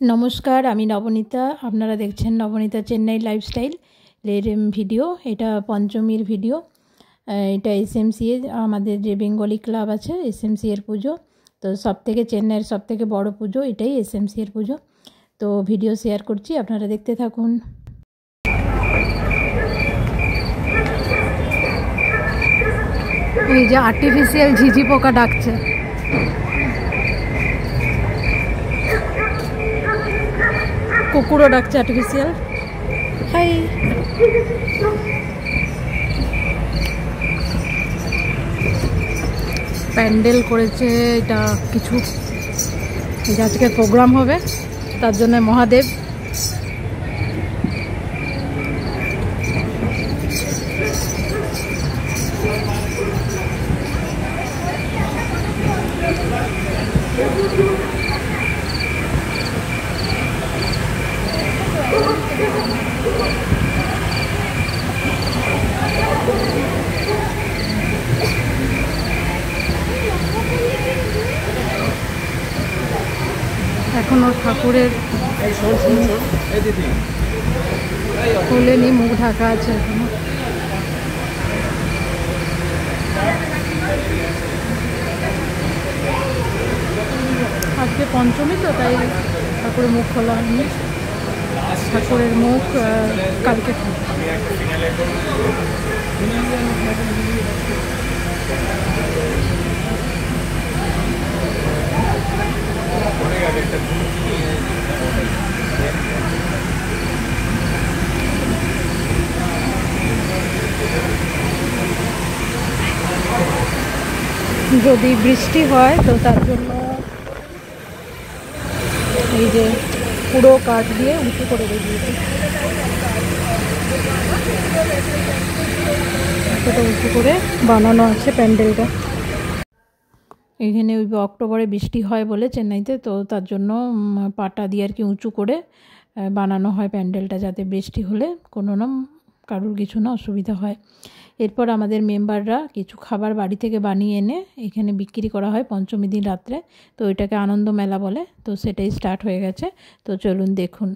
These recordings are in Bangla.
नमस्कार आमी नवनीता आपनारा देखছেন नवनीता चेन्नई लाइफस्टाइल এর ভিডিও। এটা পঞ্চমীর ভিডিও। এটা এসএমসি এর আমাদের যে বেঙ্গলি ক্লাব আছে এসএমসি এর পুজো। তো সবথেকে চেন্নাইয়ের সবথেকে বড় পুজো এটাই এসএমসি এর পুজো। তো ভিডিও শেয়ার করছি, আপনারা দেখতে থাকুন। এই যে আর্টিফিশিয়াল ঝিঝি পোকা ডাকছে। কুকুরও ডাকছে আর্টিফিশিয়াল। হাই, প্যান্ডেল করেছে এটা কিছু, আজকে প্রোগ্রাম হবে তার জন্য মহাদেব। এখনো ঠাকুরের খুলেনি, মুখ ঢাকা আছে এখনো। আজকে পঞ্চমী তো তাই ঠাকুরের মুখ খোলা হয়নি। ঠাকুরের মুখ কালকে যদি বৃষ্টি হয় তো তার জন্য এই যে পুরো কাঠ দিয়ে উঁচু করে দিয়েছে, এতটা উঁচু করে বানানো আছে প্যান্ডেলটা। এখানে ওই অক্টোবরে বৃষ্টি হয় বলে চেন্নাইতে, তো তার জন্য পাটা দিয়ে আর কি উঁচু করে বানানো হয় প্যান্ডেলটা, যাতে বৃষ্টি হলে কোনো না কারোর কিছু না অসুবিধা হয়। এরপর আমাদের মেম্বাররা কিছু খাবার বাড়ি থেকে বানিয়ে এনে এখানে বিক্রি করা হয় পঞ্চমী দিন রাত্রে। তো এটাকে আনন্দ মেলা বলে। তো সেটাই স্টার্ট হয়ে গেছে। তো চলুন দেখুন।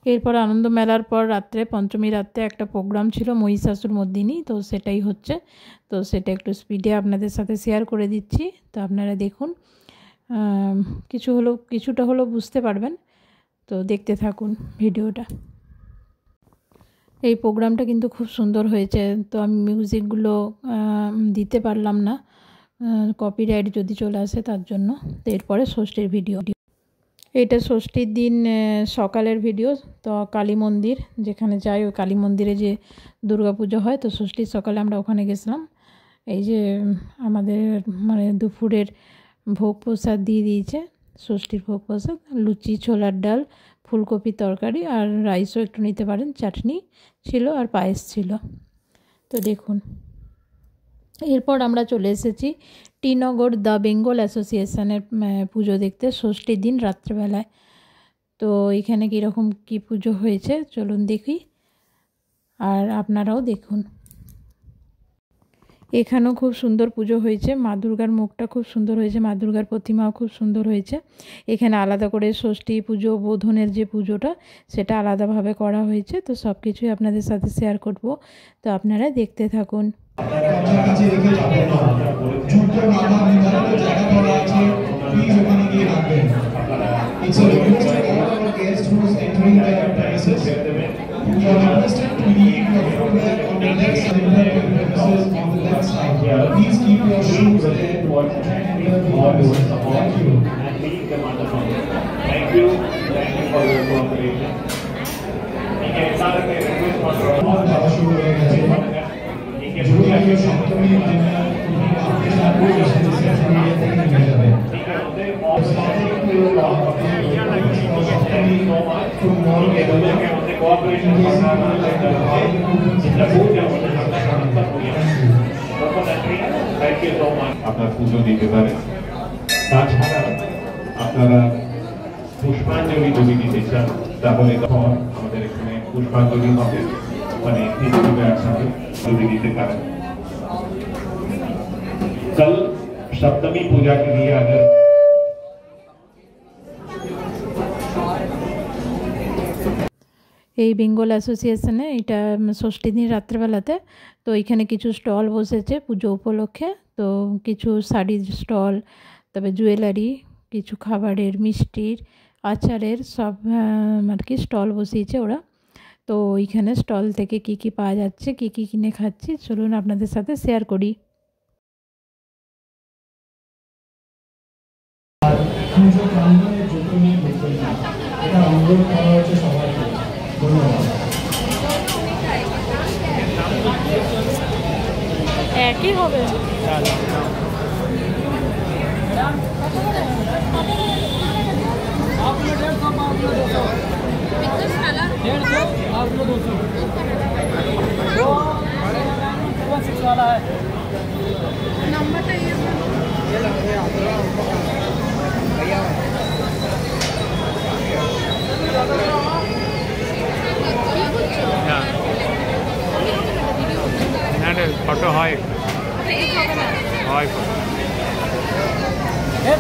এরপর আনন্দ মেলার পর রাত্রে পঞ্চমী রাত্রে একটা প্রোগ্রাম ছিল মহিষাসুর মর্দিনী, তো সেটাই হচ্ছে। তো সেটা একটু স্পিডে আপনাদের সাথে শেয়ার করে দিচ্ছি, তো আপনারা দেখুন। কিছুটা হলো বুঝতে পারবেন, তো দেখতে থাকুন ভিডিওটা। এই প্রোগ্রামটা কিন্তু খুব সুন্দর হয়েছে। তো আমি মিউজিকগুলো দিতে পারলাম না, কপিরাইট যদি চলে আসে তার জন্য। তো এরপরে ষষ্ঠীর ভিডিও। এটা ষষ্ঠীর দিন সকালের ভিডিও। তো কালী মন্দির যেখানে যাই, ওই কালী মন্দিরে যে দুর্গাপুজো হয়, তো ষষ্ঠীর সকালে আমরা ওখানে গেছিলাম। এই যে আমাদের মানে দুপুরের ভোগ প্রসাদ দিয়ে দিয়েছে, ষষ্ঠীর ভোগ প্রসাদ, লুচি, ছোলার ডাল, ফুলকপি তরকারি, আর রাইসও একটু নিতে পারেন, চাটনি ছিল আর পায়েস ছিল। তো দেখুন, এরপর আমরা চলে এসেছি টি নগর দ্য বেঙ্গল অ্যাসোসিয়েশনের পুজো দেখতে ষষ্ঠীর দিন রাত্রেবেলায়। তো এখানে কীরকম কী পুজো হয়েছে চলুন দেখি, আর আপনারাও দেখুন। এখানেও খুব সুন্দর পুজো হয়েছে, মা দুর্গার মুখটা খুব সুন্দর হয়েছে, মা দুর্গার প্রতিমাও খুব সুন্দর হয়েছে। এখানে আলাদা করে ষষ্ঠী পুজো, বোধনের যে পুজোটা সেটা আলাদাভাবে করা হয়েছে। তো সব কিছুই আপনাদের সাথে শেয়ার করব, তো আপনারা দেখতে থাকুন। Please keep your shoes attended to what all doing. Thank you. And leave them under fire. Thank you. Thank you for your cooperation. আপনার পুজো দিতে পারে। তাছাড়া আপনারা পুষ্পাঞ্জলি যদি দিতে চান তাহলে তখন আমাদের এখানে পুষ্পাঞ্জলি হবে, মানে হিন্দুরা একসাথে যদি দিতে পারেন। कल सप्तमी पूजा के लिए अगर এই বেঙ্গল অ্যাসোসিয়েশনে এটা ষষ্ঠী দিন রাত্রেবেলাতে তো এখানে কিছু স্টল বসেছে পুজো উপলক্ষে। তো কিছু শাড়ির স্টল, তবে জুয়েলারি, কিছু খাবারের, মিষ্টির, আচারের সব আর কি স্টল বসিয়েছে ওরা। তো ওইখানে স্টল থেকে কি কি পাওয়া যাচ্ছে, কি কি কিনে খাচ্ছি চলুন আপনাদের সাথে শেয়ার করি। একই হবে। ফটো হয়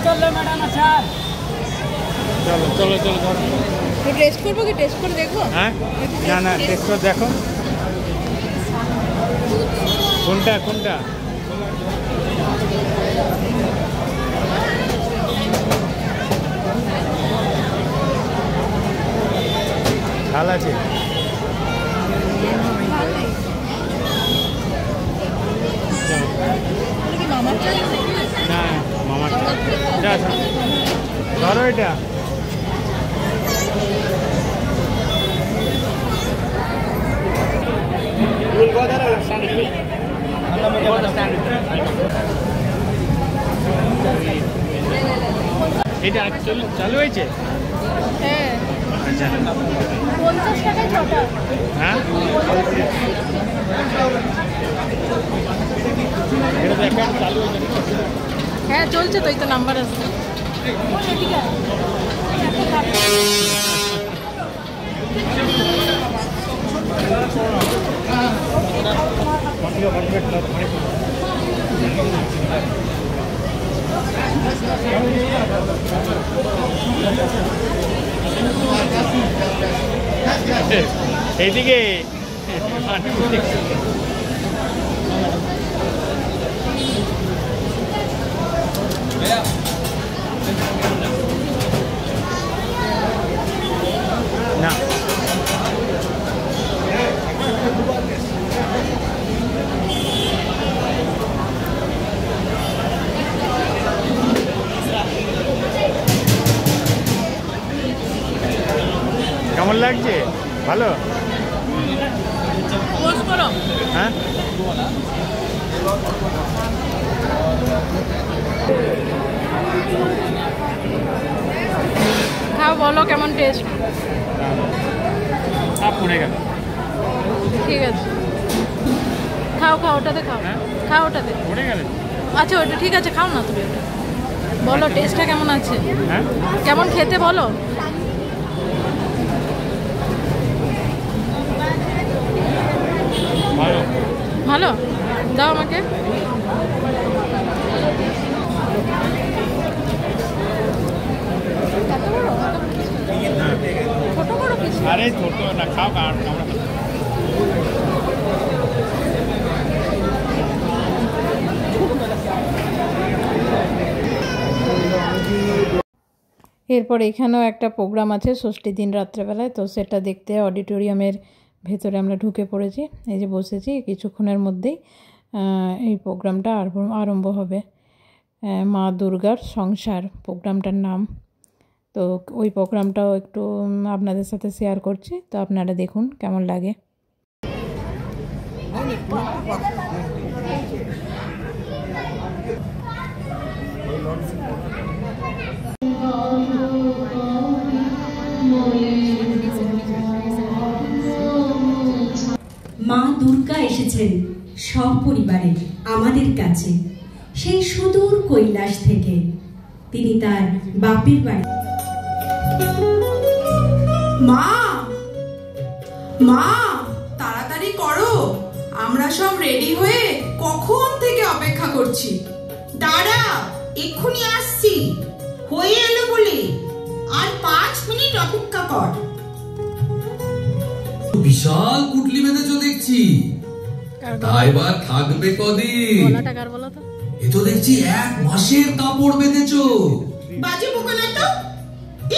চলো চলো চলো চলো টেস্ট করবো কি? টেস্ট করে দেখবো? হ্যাঁ না না টেস্ট করে দেখো কোনটা কোনটা ঝাল আছে। না মামার ধরো এটা এটা চালু হয়েছে। হ্যাঁ আচ্ছা 50 টাকায় 6টা। হ্যাঁ এটা তো একটা চালু হয়েছে। হ্যাঁ চলছে তো, এই তো নাম্বার আছে। এইদিকে না কেমন লাগছে? ভালো? হ্যাঁ খাও, বলো কেমন টেস্ট। পড়ে গেল। ঠিক আছে খাও খাও, ওটাতে খাও। খাও ওটাতে। পড়ে গেল। আচ্ছা ওটা ঠিক আছে, খাও না তুমি ওটা। বলো টেস্টটা কেমন আছে, হ্যাঁ কেমন খেতে বলো। ভালো ভালো, দাও আমাকে। ছোট বড় পিস? আরে ছোট না, খাও আর আমরা এরপর এখানেও একটা প্রোগ্রাম আছে ষষ্ঠীর দিন রাত্রেবেলায়, তো সেটা দেখতে অডিটোরিয়ামের ভেতরে আমরা ঢুকে পড়েছি। এই যে বসেছি, কিছুক্ষণের মধ্যেই এই প্রোগ্রামটা আরম্ভ হবে। মা দুর্গার সংসার প্রোগ্রামটার নাম। তো ওই প্রোগ্রামটাও একটু আপনাদের সাথে শেয়ার করছি, তো আপনারা দেখুন কেমন লাগে। সপরিবারে আমাদের কাছে সেই সুদূর কৈলাস থেকে তিনি তার বাপের বাড়ি। মা মা তাড়াতাড়ি করো, আমরা সব রেডি হয়ে কখন থেকে অপেক্ষা করছি। দাঁড়া, এক্ষুনি আসছি, হয়ে এলো বলে, আর 5 মিনিট অপেক্ষা কর। বিশাল কুটলি বেঁধেছো দেখছি, তাই বা থাকবে কদিন? এ তো দেখছি 1 মাসের কাপড় বেঁধেছো। বাজে বোকা না তো,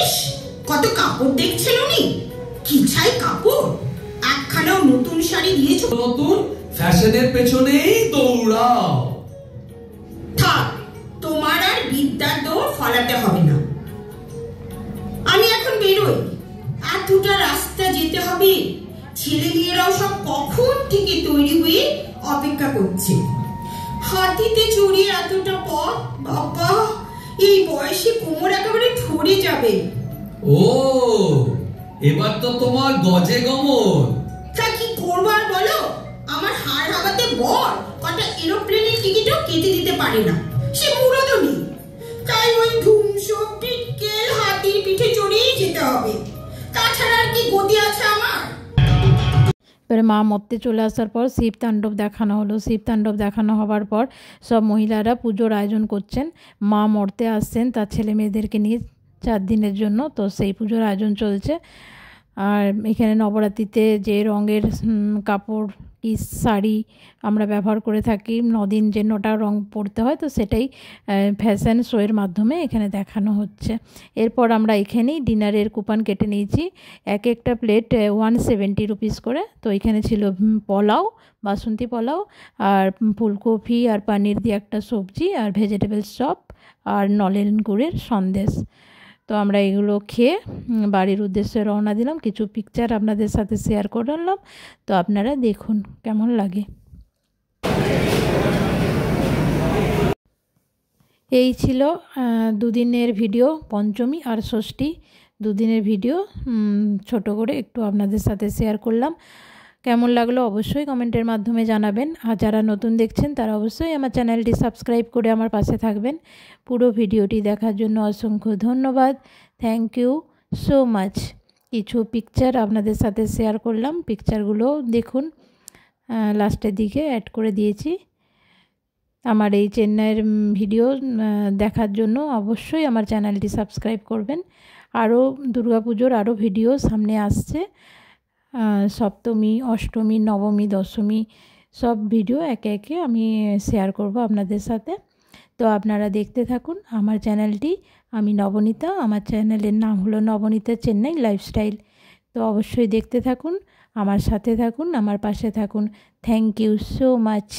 ইস কত কাপড় দেখছিল নি, কি ছাই কাপড়, একখানাও নতুন শাড়ি দিয়েছো। নতুন ফ্যাশনের পেছনেই দৌড়াও। থাক, তোমার আর বিদ্যার দৌড় ফলাতে হবে না, আমি এখন বেরোই। এতটা রাস্তা যেতে হবে, ছেলে মেয়েরাও সব কখন থেকে তৈরি হয়ে অপেক্ষা করছে। হাতিতে চড়ে এতটা পথ, বাবা এই বয়সে কোমর একেবারে ধরে যাবে। ও, এবার তো তোমার গজে গমন। তা কি করবার বলো, আমার হাড় হাবাতে বর কটা এরোপ্লেনের টিকিটও কেটে দিতে পারে না, সে মুরদও নেই। তাই ওই ধুমসো পিটকেল হাতির পিঠে চড়েই যেতে হবে, তাছাড়া আর কি গতি আছে আমার। এবারে মা মর্তে চলে আসার পর শিব তাণ্ডব দেখানো হলো। শিব তাণ্ডব দেখানো হবার পর সব মহিলারা পুজোর আয়োজন করছেন। মা মর্তে আসছেন তার ছেলে মেয়েদেরকে নিয়ে 4 দিনের জন্য, তো সেই পুজোর আয়োজন চলছে। আর এখানে নবরাত্রিতে যে রঙের কাপড় কি শাড়ি আমরা ব্যবহার করে থাকি, 9 দিন যে 9টা রং পরতে হয়, তো সেটাই ফ্যাশন শোয়ের মাধ্যমে এখানে দেখানো হচ্ছে। এরপর আমরা এখানেই ডিনারের কুপন কেটে নিয়েছি, একটা প্লেট 170 রুপিস করে। তো এখানে ছিল পোলাও, বাসন্তী পোলাও, আর ফুলকপি আর পনির দিয়ে একটা সবজি, আর ভেজিটেবল চপ, আর নলেন গুড়ের সন্দেশ। তো আমরা এগুলো খেয়ে বাড়ির উদ্দেশ্যে রওনা দিলাম। কিছু পিকচার আপনাদের সাথে শেয়ার করলাম, তো আপনারা দেখুন কেমন লাগে। এই ছিল 2 দিনের ভিডিও, পঞ্চমী আর ষষ্ঠী 2 দিনের ভিডিও ছোট করে একটু আপনাদের সাথে শেয়ার করলাম। কেমন লাগলো অবশ্যই কমেন্টের মাধ্যমে জানাবেন। আর যারা নতুন দেখছেন তারা অবশ্যই আমার চ্যানেলটি সাবস্ক্রাইব করে আমার পাশে থাকবেন। পুরো ভিডিওটি দেখার জন্য অসংখ্য ধন্যবাদ। Thank you so much. কিছু পিকচার আপনাদের সাথে শেয়ার করলাম, পিকচারগুলো দেখুন, লাস্টের দিকে অ্যাড করে দিয়েছি। আমার এই চেন্নাইয়ের ভিডিও দেখার জন্য অবশ্যই আমার চ্যানেলটি সাবস্ক্রাইব করবেন। আরও দুর্গাপুজোর আরও ভিডিও সামনে আসছে, সপ্তমী, অষ্টমী, নবমী, দশমী সব ভিডিও একে একে আমি শেয়ার করব আপনাদের সাথে। তো আপনারা দেখতে থাকুন আমার চ্যানেলটি। আমি নবনীতা, আমার চ্যানেলের নাম হলো নবনীতা চেন্নাই লাইফস্টাইল। তো অবশ্যই দেখতে থাকুন, আমার সাথে থাকুন, আমার পাশে থাকুন। Thank you so much.